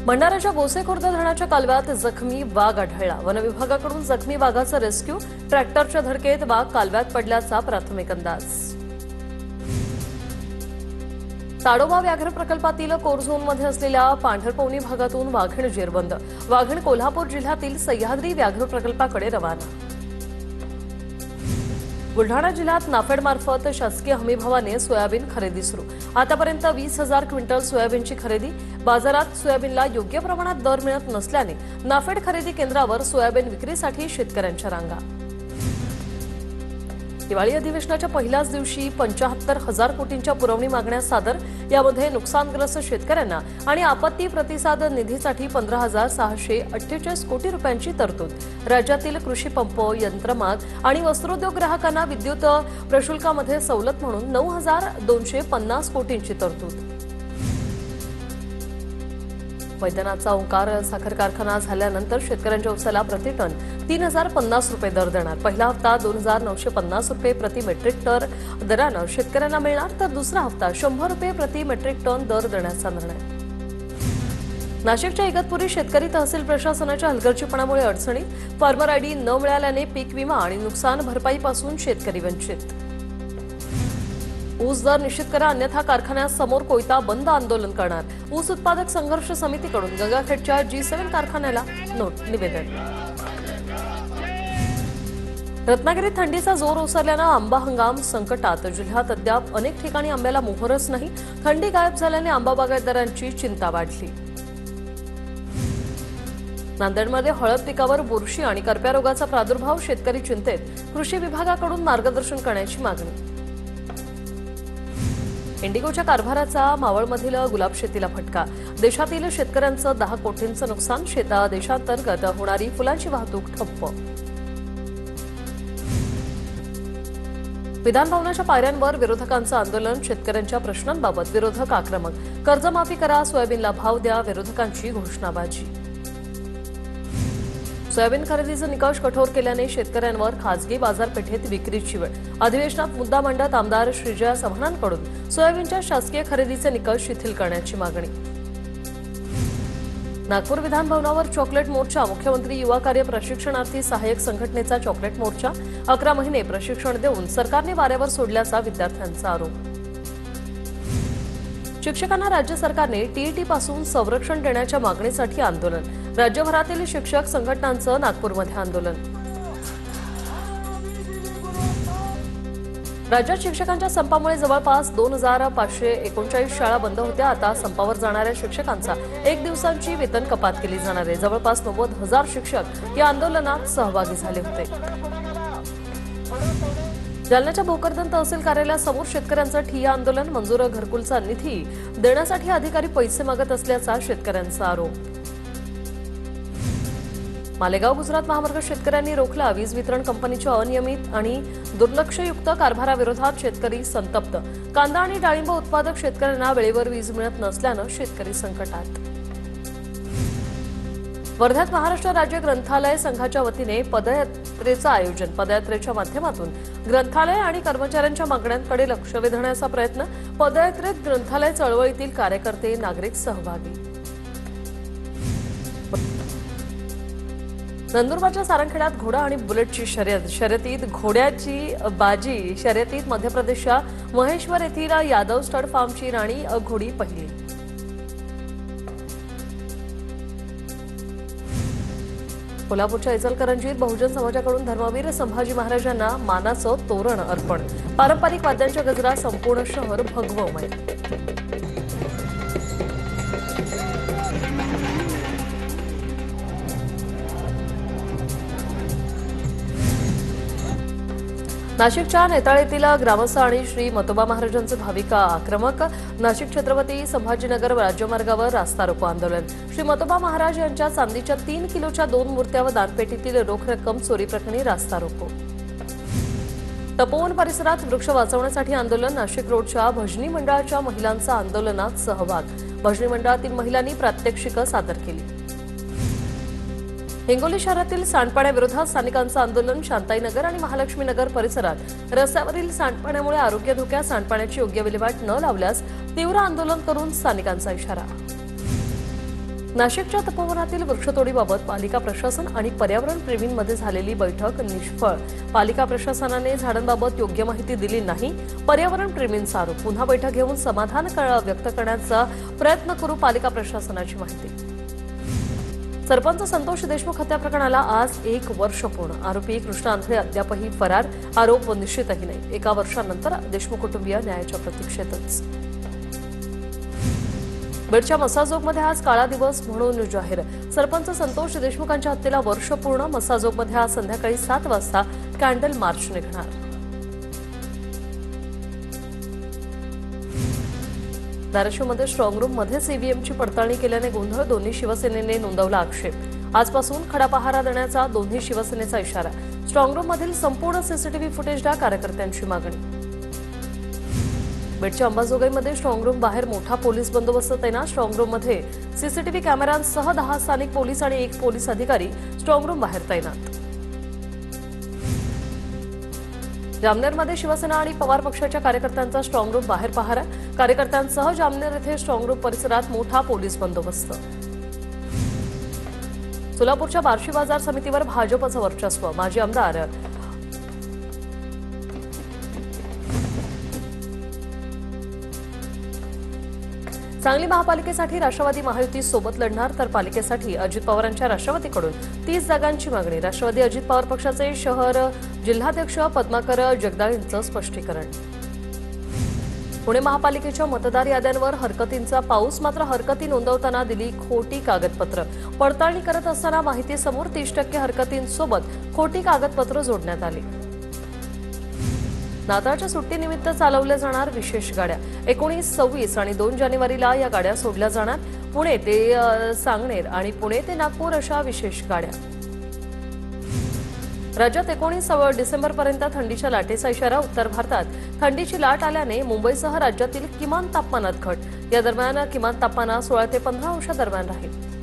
भंडाऱ्याच्या बोसेखुर्द धरणाच्या कालव्यात जखमी वाघ आढळला। वनविभागाकडून जखमी वाघाचा रेस्क्यू, ट्रॅक्टरच्या धडकेत वाघ कालव्यात पडल्याचा प्राथमिक अंदाज। ताडोबा व्याघ्र प्रकल्पातील कोर झोनमध्ये असलेल्या पांढरपवनी भागातून वाघीण जेरबंद। वाघीण कोल्हापूर जिल्ह्यातील सह्याद्री व्याघ्र प्रकल्पाकडे रवाना। बुलढाणा जिल्ह्यात नाफेडमार्फत शासकीय हमीभावाने सोयाबीन खरेदी सुरू। आतापर्यंत 20,000 क्विंटल सोयाबीनची खरेदी। बाजारात सोयाबीनला योग्य प्रमाणात दर मिळत नसल्याने नाफेड खरेदी केंद्रावर सोयाबीन विक्रीसाठी शेतकऱ्यांच्या रांगा। दिवाळी अधिवेशनाच्या पहिल्याच दिवशी 75,000 कोटींच्या पुरवणी मागण्या सादर। यामध्ये नुकसानग्रस्त शेतकऱ्यांना आणि आपत्ती प्रतिसाद निधीसाठी 15,648 कोटी रुपयांची तरतूद। राज्यातील कृषी पंप, यंत्रमाग आणि वस्त्रोद्योग ग्राहकांना विद्युत प्रशुल्कामध्ये सवलत म्हणून 9,250 कोटींची तरतूद। वैद्यनाथचा ओंकार साखर कारखाना झाल्यानंतर शेतकऱ्यांच्या उसाला प्रतिटन 3,050 रुपये दर देणार। पहिला हप्ता 2,950 रुपये प्रति मेट्रिक टन दरानं शेतकऱ्यांना मिळणार, तर दुसरा हप्ता 100 रुपये प्रति मेट्रिक टन दर देण्याचा निर्णय। नाशिकच्या इगतपुरी शेतकरी तहसील प्रशासनाच्या हलगर्जीपणामुळे अडचणीत। फार्मर आयडी न मिळाल्याने पीक विमा आणि नुकसान भरपाईपासून शेतकरी वंचित। ऊस दर निश्चित करा, अन्यथा कारखान्यासमोर कोयता बंद आंदोलन करणार। ऊस उत्पादक संघर्ष समितीकडून गंगाखेडच्या G7 कारखान्याला निवेदन। रत्नागिरीत थंडीचा जोर ओसरल्यानं आंबा हंगाम संकटात। जिल्ह्यात अद्याप अनेक ठिकाणी आंब्याला मोहरच नाही। थंडी गायब झाल्याने आंबा बागायतदारांची चिंता वाढली। नांदेडमध्ये हळद पिकावर बुरशी आणि करप्या रोगाचा प्रादुर्भाव, शेतकरी चिंतेत। कृषी विभागाकडून मार्गदर्शन करण्याची मागणी। इंडिगोच्या कारभाराचा मावळमधील गुलाब शेतीला फटका। देशातील शेतकऱ्यांचं 10 कोटींचं नुकसान। देशांतर्गत होणारी फुलांची वाहतूक ठप्प। विधानभवनाच्या पायऱ्यांवर विरोधकांचं आंदोलन। शेतकऱ्यांच्या प्रश्नांबाबत विरोधक आक्रमक। कर्जमाफी करा, सोयाबीनला भाव द्या, विरोधकांची घोषणाबाजी। सोयाबीन खरेदीचे निकष कठोर केल्याने शेतकऱ्यांवर खासगी बाजारपेठेत विक्रीची वेळ। अधिवेशनात मुद्दा मांडत आमदार श्रीजया चव्हाणांकडून सोयाबीनच्या शासकीय खरेदीचे निकष शिथिल करण्याची मागणी। नागपूर विधानभवनावर चॉकलेट मोर्चा। मुख्यमंत्री युवा कार्य प्रशिक्षणार्थी सहाय्यक संघटनेचा चॉकलेट मोर्चा। 11 महिने प्रशिक्षण देऊन सरकारने वाऱ्यावर सोडल्याचा विद्यार्थ्यांचा आरोप। शिक्षकांना राज्य सरकारने टीईटी पासून संरक्षण देण्याच्या मागणीसाठी आंदोलन। राज्यभरातील शिक्षक संघटनांचं नागपूरमध्ये आंदोलन। राज्यात शिक्षकांच्या संपामुळे जवळपास 2,539 शाळा बंद होत्या। आता संपावर जाणाऱ्या शिक्षकांचा 1 दिवसांची वेतन कपात केली जाणार आहे। जवळपास 90,000 शिक्षक या आंदोलनात सहभागी झाले होते। जालन्याच्या भोकरदन तहसील कार्यालयासमोर शेतकऱ्यांचं ठिय्या आंदोलन। मंजूर घरकुलचा निधी देण्यासाठी अधिकारी पैसे मागत असल्याचा शेतकऱ्यांचा आरोप। मालेगाव गुजरात महामार्ग शेतकऱ्यांनी रोखला। वीज वितरण कंपनीच्या अनियमित आणि दुर्लक्षयुक्त कारभाराविरोधात शेतकरी संतप्त। कांदा आणि डाळिंब उत्पादक शेतकऱ्यांना वेळेवर वीज मिळत नसल्यानं शेतकरी संकटात। वर्ध्यात महाराष्ट्र राज्य ग्रंथालय संघाच्या वतीने पदयात्रेचं आयोजन। पदयात्रेच्या माध्यमातून ग्रंथालय आणि कर्मचाऱ्यांच्या मागण्यांकडे लक्ष वेधण्याचा प्रयत्न। पदयात्रेत ग्रंथालय चळवळीतील कार्यकर्ते, नागरिक सहभागी। नंदुरबारच्या सारंगखेड्यात घोडा आणि बुलेटची शर्यतीत घोड्याची बाजी शर्यतीत मध्य प्रदेशच्या महेश्वर येथील यादव स्टड फार्मची राणी घोडी पहिली। कोल्हापूरच्या इचलकरंजीत बहुजन समाजाकडून धर्मवीर संभाजी महाराजांना मानाचं तोरण अर्पण। पारंपरिक वाद्यांच्या गजरात संपूर्ण शहर भगवमय। नाशिकच्या नेताळेतील ग्रामस्थ आणि श्री मतोबा महाराजांचे भाविक आक्रमक। नाशिक छत्रपती संभाजीनगर राज्यमार्गावर रास्ता रोको आंदोलन। श्री मतोबा महाराज यांच्या चांदीच्या 3 किलोच्या 2 मूर्त्या व दानपेटीतील रोख रक्कम चोरी प्रकरणी रास्ता रोको। तपोवन परिसरात वृक्ष वाचवण्यासाठी आंदोलन। नाशिक रोडच्या भजनी मंडळाच्या महिलांचा आंदोलनात सहभाग। भजनी मंडळातील महिलांनी प्रात्यक्षिकं सादर केली। हिंगोली शहरातील सांडपाण्याविरोधात स्थानिकांचं आंदोलन। शांताईनगर आणि महालक्ष्मी नगर परिसरात रस्त्यावरील सांडपाण्यामुळे आरोग्य धोक्यात। सांडपाण्याची योग्य विल्हेवाट न लावल्यास तीव्र आंदोलन करून स्थानिकांचा इशारा। नाशिकच्या तपोवनातील वृक्षतोडीबाबत पालिका प्रशासन आणि पर्यावरण प्रेमींमध्ये झालेली बैठक निष्फळ. पालिका प्रशासनाने झाडांबाबत योग्य माहिती दिली नाही. पर्यावरण प्रेमींचा आरोप. पुन्हा बैठक घेऊन समाधान व्यक्त करण्याचा प्रयत्न करू. पालिका प्रशासनाची माहिती. सरपंच संतोष देशमुख हत्या प्रकरणाला आज 1 वर्ष पूर्ण. आरोपी कृष्णा आंधळे अद्यापही फरार. आरोप निश्चितही नाही. 1 वर्षानंतर देशमुख कुटुंबीय न्यायाच्या प्रतीक्षेतच. बीडच्या मसाजोगमध्ये आज काळा दिवस म्हणून जाहीर. सरपंच संतोष देशमुखांच्या हत्येला वर्ष पूर्ण. मसाजोगमध्ये आज संध्याकाळी 7 वाजता कॅन्डल मार्च निघणार. धाराशिवमध्ये स्ट्रॉंग रूम मध्येच ईव्हीएमची पडताळणी केल्याने गोंधळ. दोन्ही शिवसेनेने नोंदवला आक्षेप. आजपासून खडा पहारा देण्याचा दोन्ही शिवसेनेचा इशारा. स्ट्रॉंग रूम मधील संपूर्ण सीसीटीव्ही फुटेज द्या, कार्यकर्त्यांची मागणी. बीडच्या अंबाजोगाईमध्ये स्ट्रॉंग रूम बाहेर मोठा पोलीस बंदोबस्त तैनात. स्ट्रॉंग रूम मध्ये सीसीटीव्ही कॅमेऱ्यांसह 10 स्थानिक पोलीस आणि 1 पोलीस अधिकारी स्ट्रॉंग रूम बाहेर तैनात. जामनेरमध्ये शिवसेना आणि पवार पक्षाच्या कार्यकर्त्यांचा स्ट्रॉंग रूम बाहेर पहारा. कार्यकर्त्यांसह जामनेर येथे स्ट्रॉंग रूम परिसरात मोठा पोलीस बंदोबस्त. सोलापूरच्या बार्शी बाजार समितीवर भाजपचं वर्चस्व. माजी आमदार सांगली महापालिकेसाठी राष्ट्रवादी महायुती सोबत लढणार, तर पालिकेसाठी अजित पवारांच्या राष्ट्रवादीकडून 30 जागांची मागणी. राष्ट्रवादी अजित पवार पक्षाचे शहर जिल्हाध्यक्ष पद्माकर जगदाळेंचं स्पष्टीकरण. पुणे महापालिकेच्या मतदार याद्यांवर हरकतींचा पाऊस. मात्र हरकती नोंदवताना दिली खोटी कागदपत्र. पडताळणी करत असताना माहितीसमोर 30% हरकतींसोबत खोटी कागदपत्र जोडण्यात आली. नाताळच्या सुट्टीनिमित्त चालवल्या जाणार विशेष गाड्या. 19, 26 आणि 2 जानेवारीला या गाड्या सोडल्या जाणार. पुणे ते सांगनेर आणि पुणे ते नागपूर अशा विशेष गाड्या. राज्यात 19 डिसेंबरपर्यंत थंडीच्या लाटेचा इशारा. उत्तर भारतात थंडीची लाट आल्याने मुंबईसह राज्यातील किमान तापमानात घट. या दरम्यान किमान तापमान 16 ते 15 अंश दरम्यान राहील.